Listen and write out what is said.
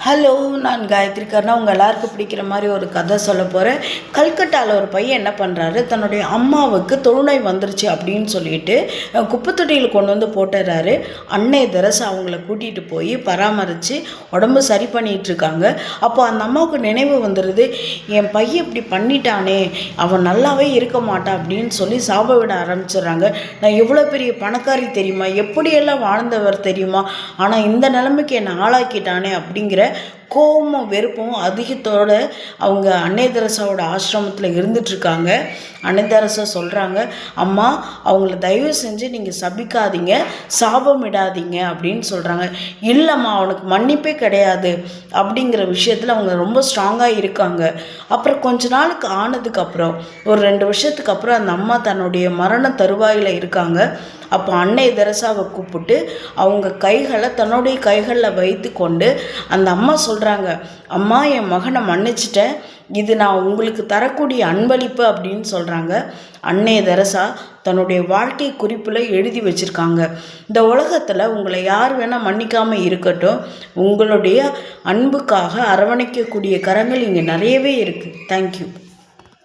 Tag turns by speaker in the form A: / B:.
A: Hello, நான் காயத்ரி கர்ணா. உங்கள் எல்லாருக்கும் பிடிக்கிற மாதிரி ஒரு கதை சொல்ல போகிறேன். கல்கட்டாவில் ஒரு பையன் என்ன பண்ணுறாரு, தன்னுடைய அம்மாவுக்கு தொழுநோய் வந்துருச்சு அப்படின்னு சொல்லிட்டு குப்பைத்தொட்டியில் கொண்டு வந்து போட்டுறாரு. அன்னை தெரசா அவங்கள கூட்டிகிட்டு போய் பராமரித்து உடம்பு சரி பண்ணிகிட்ருக்காங்க. அப்போ அந்த அம்மாவுக்கு நினைவு வந்துடுது, என் பையன் இப்படி பண்ணிட்டானே, அவன் நல்லாவே இருக்க மாட்டான் அப்படின்னு சொல்லி சாப விட ஆரம்பிச்சிடுறாங்க. நான் எவ்வளோ பெரிய பணக்காரி தெரியுமா, எப்படியெல்லாம் வாழ்ந்தவர் தெரியுமா, ஆனால் இந்த நிலைமைக்கு என்னை ஆளாக்கிட்டானே அப்படிங்கிற கோபமும் வெறுப்பும் அதிகத்தோடு அவங்க அன்னை தெரசாவோட ஆசிரமத்தில் இருந்துகிட்ருக்காங்க. அன்னை தெரசா சொல்கிறாங்க, அம்மா அவங்கள தயவு செஞ்சு நீங்கள் சபிக்காதீங்க, சாபமிடாதீங்க அப்படின்னு சொல்கிறாங்க. இல்லைம்மா, அவனுக்கு மன்னிப்பே கிடையாது அப்படிங்கிற விஷயத்தில் அவங்க ரொம்ப ஸ்ட்ராங்காக இருக்காங்க. அப்புறம் கொஞ்ச நாளுக்கு ஆனதுக்கப்புறம் ஒரு 2 வருஷத்துக்கு அப்புறம் அந்த அம்மா தன்னுடைய மரண தருவாயில் இருக்காங்க. அப்போ அன்னை தெரசாவை கூப்பிட்டு அவங்க கைகளை தன்னுடைய கைகளில் வைத்து கொண்டு அந்த அம்மா சொல்கிறாங்க, அம்மா என் மகனை மன்னிச்சிட்டேன், இது நான் உங்களுக்கு தரக்கூடிய அன்பளிப்பு அப்படின்னு சொல்கிறாங்க. அன்னை தெரசா தன்னுடைய வாழ்க்கை குறிப்பில் எழுதி வச்சுருக்காங்க, இந்த உலகத்தில் உங்களை யார் வேணால் மன்னிக்காமல் இருக்கட்டும், உங்களுடைய அன்புக்காக அரவணைக்கக்கூடிய கரங்கள் இங்கே நிறையவே இருக்குது. தேங்க்யூ.